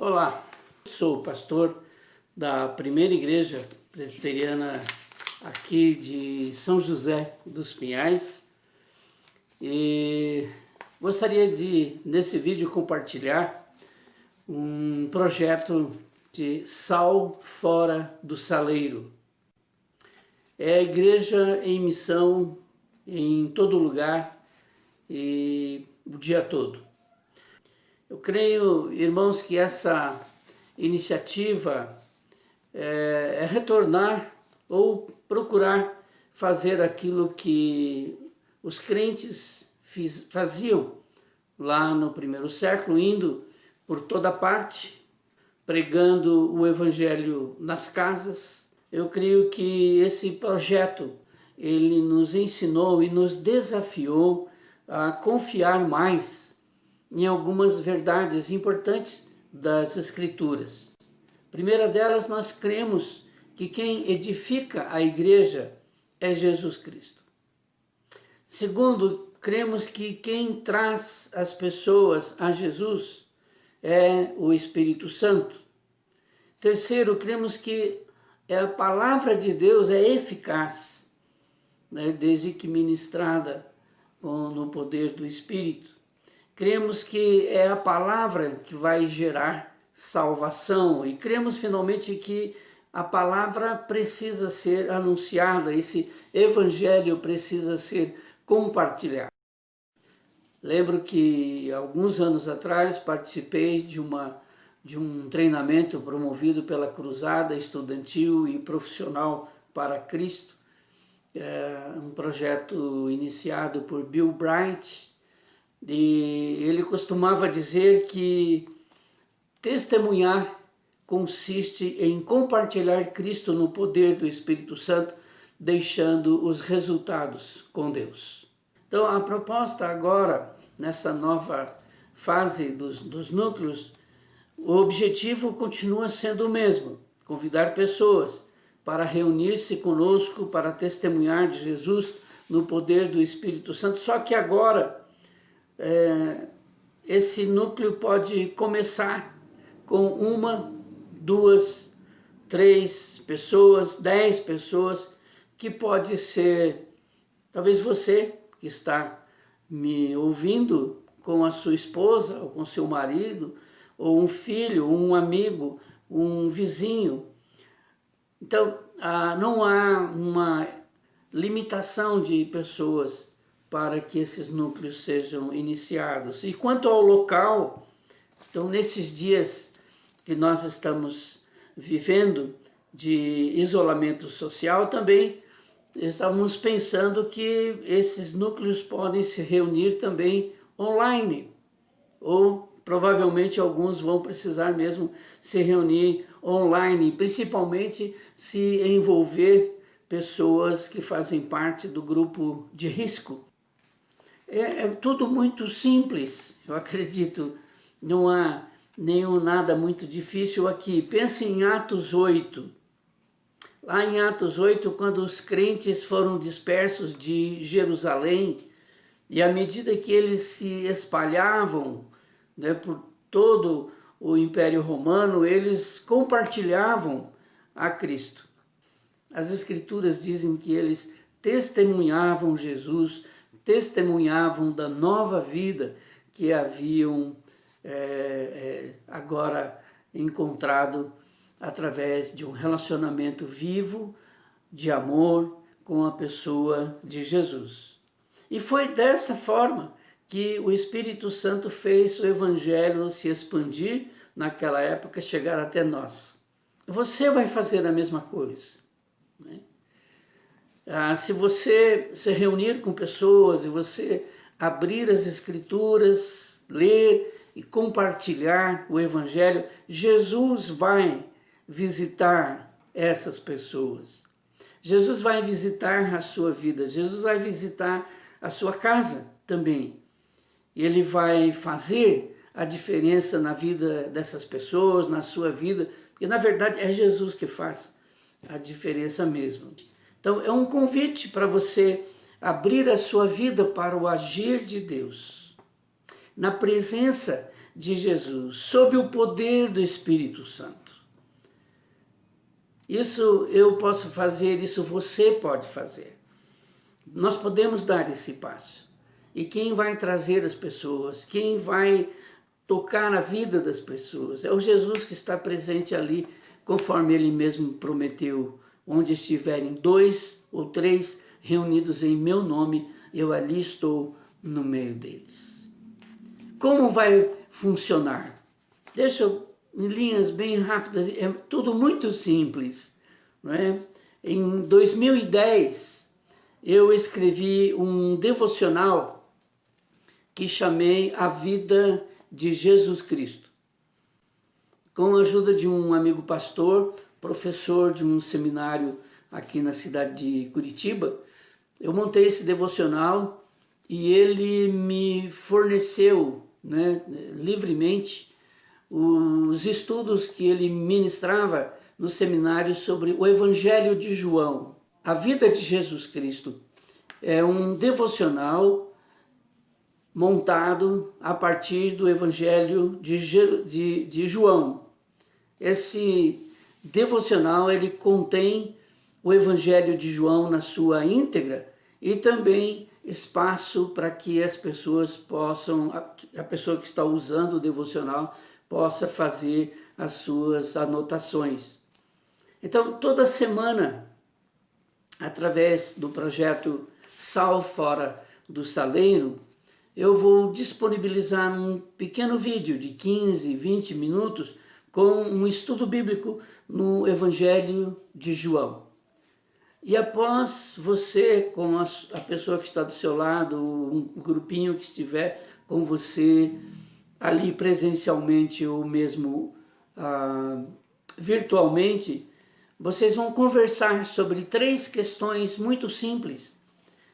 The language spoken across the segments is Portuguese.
Olá, sou pastor da primeira igreja presbiteriana aqui de São José dos Pinhais e gostaria de, nesse vídeo, compartilhar um projeto de Sal Fora do Saleiro. É a igreja em missão em todo lugar e o dia todo. Eu creio, irmãos, que essa iniciativa é retornar ou procurar fazer aquilo que os crentes faziam lá no primeiro século, indo por toda parte, pregando o evangelho nas casas. Eu creio que esse projeto, ele nos ensinou e nos desafiou a confiar mais em algumas verdades importantes das Escrituras. A primeira delas, nós cremos que quem edifica a igreja é Jesus Cristo. Segundo, cremos que quem traz as pessoas a Jesus é o Espírito Santo. Terceiro, cremos que a palavra de Deus é eficaz, desde que ministrada no poder do Espírito. Cremos que é a palavra que vai gerar salvação e cremos finalmente que a palavra precisa ser anunciada, esse evangelho precisa ser compartilhado. Lembro que alguns anos atrás participei de um treinamento promovido pela Cruzada Estudantil e Profissional para Cristo, um projeto iniciado por Bill Bright. E ele costumava dizer que testemunhar consiste em compartilhar Cristo no poder do Espírito Santo, deixando os resultados com Deus. Então, a proposta agora, nessa nova fase dos núcleos, o objetivo continua sendo o mesmo: convidar pessoas para reunir-se conosco, para testemunhar de Jesus no poder do Espírito Santo, só que agora esse núcleo pode começar com 1, 2, 3 pessoas, 10 pessoas, que pode ser, talvez você que está me ouvindo com a sua esposa, ou com seu marido, ou um filho, um amigo, um vizinho. Então, não há uma limitação de pessoas para que esses núcleos sejam iniciados. E quanto ao local, então nesses dias que nós estamos vivendo de isolamento social, também estamos pensando que esses núcleos podem se reunir também online, ou provavelmente alguns vão precisar mesmo se reunir online, principalmente se envolver pessoas que fazem parte do grupo de risco. É tudo muito simples, eu acredito, não há nada muito difícil aqui. Pense em Atos 8. Lá em Atos 8, quando os crentes foram dispersos de Jerusalém, e à medida que eles se espalhavam por todo o Império Romano, eles compartilhavam a Cristo. As Escrituras dizem que eles testemunhavam Jesus, testemunhavam da nova vida que haviam agora encontrado através de um relacionamento vivo, de amor com a pessoa de Jesus. E foi dessa forma que o Espírito Santo fez o Evangelho se expandir naquela época, chegar até nós. Você vai fazer a mesma coisa, né? Se você se reunir com pessoas e você abrir as Escrituras, ler e compartilhar o Evangelho, Jesus vai visitar essas pessoas. Jesus vai visitar a sua vida, Jesus vai visitar a sua casa também. Ele vai fazer a diferença na vida dessas pessoas, na sua vida, porque na verdade é Jesus que faz a diferença mesmo. Então é um convite para você abrir a sua vida para o agir de Deus, na presença de Jesus, sob o poder do Espírito Santo. Isso eu posso fazer, isso você pode fazer. Nós podemos dar esse passo. E quem vai trazer as pessoas, quem vai tocar a vida das pessoas, é o Jesus que está presente ali, conforme ele mesmo prometeu, onde estiverem 2 ou 3 reunidos em meu nome, eu ali estou no meio deles. Como vai funcionar? Deixa eu, em linhas bem rápidas, é tudo muito simples, não é? Em 2010, eu escrevi um devocional que chamei A Vida de Jesus Cristo. Com a ajuda de um amigo pastor, professor de um seminário aqui na cidade de Curitiba, eu montei esse devocional e ele me forneceu, né, livremente os estudos que ele ministrava no seminário sobre o Evangelho de João. A Vida de Jesus Cristo é um devocional montado a partir do Evangelho de João. Esse devocional ele contém o Evangelho de João na sua íntegra e também espaço para que as pessoas possam, a pessoa que está usando o devocional possa fazer as suas anotações. Então, toda semana, através do projeto Sal Fora do Saleiro, eu vou disponibilizar um pequeno vídeo de 15, 20 minutos com um estudo bíblico no Evangelho de João. E após você, com a pessoa que está do seu lado, um grupinho que estiver com você ali presencialmente ou mesmo virtualmente, vocês vão conversar sobre 3 questões muito simples.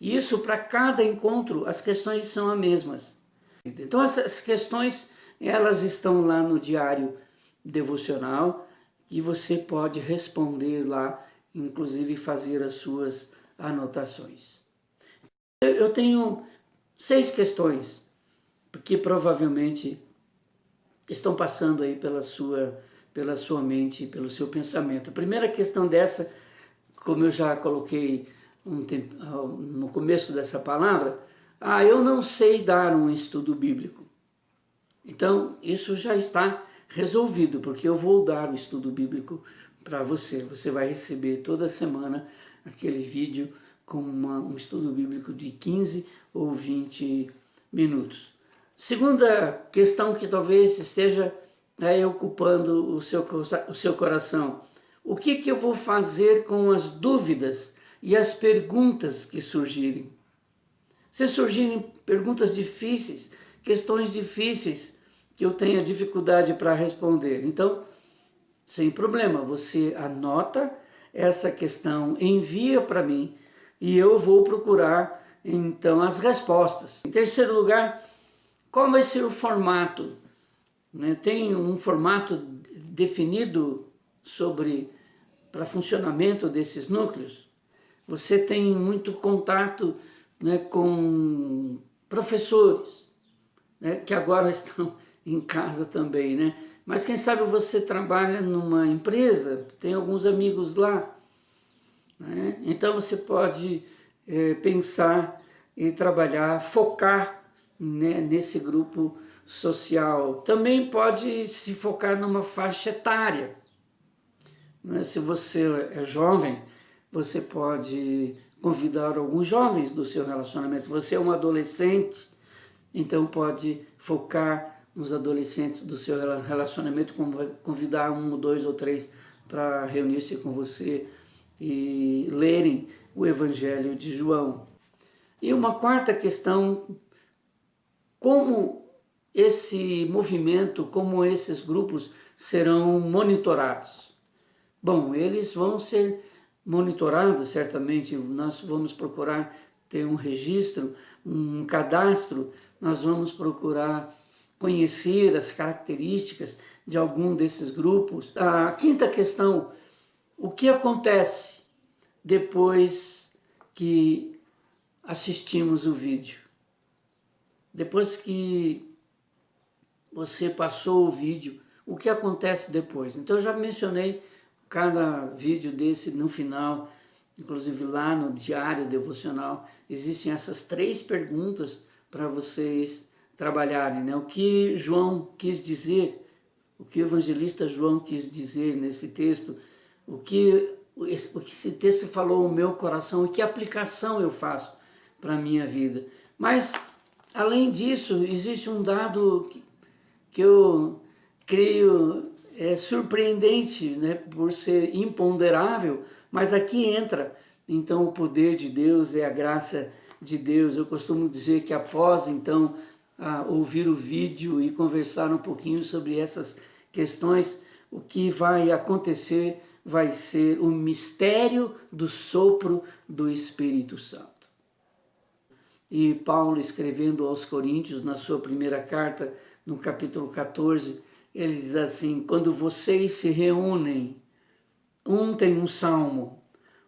E isso, para cada encontro, as questões são as mesmas. Então, essas questões, elas estão lá no diário devocional e você pode responder lá, inclusive fazer as suas anotações. Eu tenho 6 questões, que provavelmente estão passando aí pela sua mente, pelo seu pensamento. A primeira questão dessa, como eu já coloquei no começo dessa palavra, eu não sei dar um estudo bíblico. Então, isso já está resolvido, porque eu vou dar o estudo bíblico para você. Você vai receber toda semana aquele vídeo com um estudo bíblico de 15 ou 20 minutos. Segunda questão que talvez esteja ocupando o seu coração. O que eu vou fazer com as dúvidas e as perguntas que surgirem? Se surgirem perguntas difíceis, questões difíceis que eu tenha dificuldade para responder, então, sem problema, você anota essa questão, envia para mim e eu vou procurar, então, as respostas. Em terceiro lugar, qual vai ser o formato? Tem um formato definido para funcionamento desses núcleos? Você tem muito contato, com professores, que agora estão em casa também, Mas quem sabe você trabalha numa empresa, tem alguns amigos lá, Então você pode pensar e trabalhar, focar nesse grupo social. Também pode se focar numa faixa etária. Se você é jovem, você pode convidar alguns jovens do seu relacionamento. Se você é um adolescente, então pode focar nos adolescentes do seu relacionamento, convidar 1, 2 ou 3 para reunir-se com você e lerem o Evangelho de João. E uma quarta questão, como esse movimento, como esses grupos serão monitorados? Bom, eles vão ser monitorados, certamente. Nós vamos procurar ter um registro, um cadastro, nós vamos procurar conhecer as características de algum desses grupos. A quinta questão, o que acontece depois que assistimos o vídeo? Depois que você passou o vídeo, o que acontece depois? Então eu já mencionei cada vídeo desse no final, inclusive lá no diário devocional, existem essas 3 perguntas para vocês trabalharem, né? O que João quis dizer, o que o evangelista João quis dizer nesse texto, o que esse texto falou no meu coração e que aplicação eu faço para a minha vida. Mas, além disso, existe um dado que eu creio surpreendente, né, por ser imponderável, mas aqui entra então o poder de Deus e a graça de Deus. Eu costumo dizer que após então ouvir o vídeo e conversar um pouquinho sobre essas questões, o que vai acontecer vai ser o mistério do sopro do Espírito Santo. E Paulo, escrevendo aos Coríntios, na sua primeira carta, no capítulo 14, ele diz assim: quando vocês se reúnem, um tem um salmo,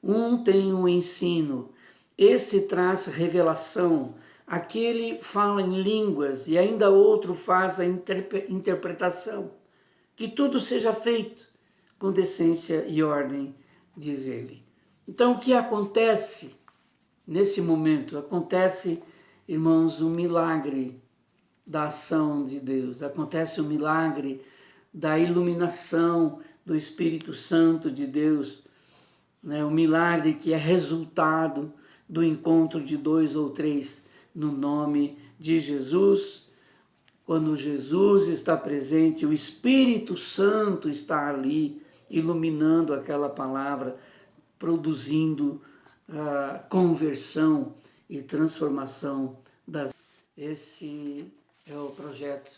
um tem um ensino, esse traz revelação, aquele fala em línguas e ainda outro faz a interpretação. Que tudo seja feito com decência e ordem, diz ele. Então, o que acontece nesse momento? Acontece, irmãos, um milagre da ação de Deus. Acontece um milagre da iluminação do Espírito Santo de Deus, né? Um milagre que é resultado do encontro de 2 ou 3 no nome de Jesus. Quando Jesus está presente, o Espírito Santo está ali, iluminando aquela palavra, produzindo conversão e transformação das... Esse é o projeto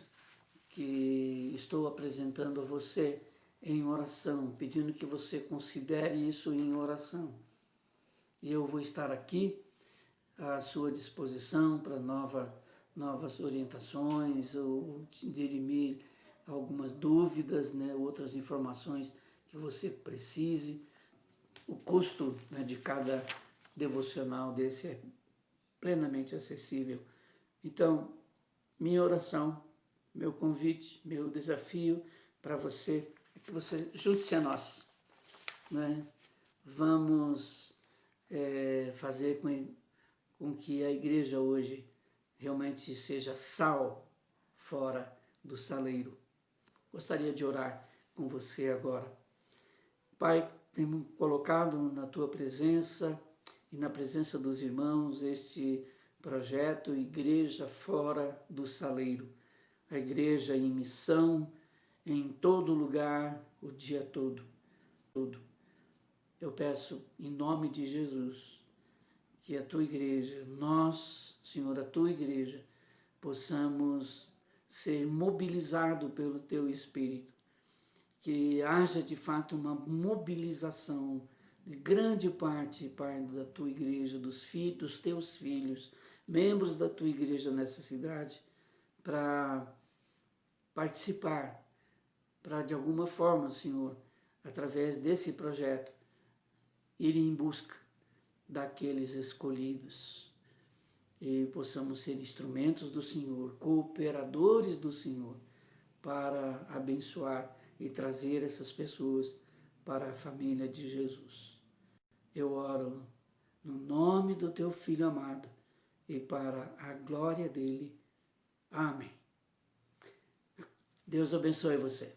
que estou apresentando a você em oração, pedindo que você considere isso em oração. E eu vou estar aqui à sua disposição para novas orientações ou dirimir algumas dúvidas, né, outras informações que você precise. O custo, né, de cada devocional desse é plenamente acessível. Então, minha oração, meu convite, meu desafio para você é que você junte-se a nós, né? Vamos fazer com que a igreja hoje realmente seja sal fora do saleiro. Gostaria de orar com você agora. Pai, temos colocado na Tua presença e na presença dos irmãos este projeto Igreja Fora do Saleiro. A igreja em missão, em todo lugar, o dia todo. Eu peço, em nome de Jesus, que a Tua igreja, nós, Senhor, a Tua igreja, possamos ser mobilizados pelo Teu Espírito, que haja de fato uma mobilização de grande parte, Pai, da Tua igreja, dos Teus filhos, membros da Tua igreja nessa cidade, para participar, para de alguma forma, Senhor, através desse projeto, ir em busca daqueles escolhidos e possamos ser instrumentos do Senhor, cooperadores do Senhor, para abençoar e trazer essas pessoas para a família de Jesus. Eu oro no nome do Teu Filho amado e para a glória dele. Amém. Deus abençoe você.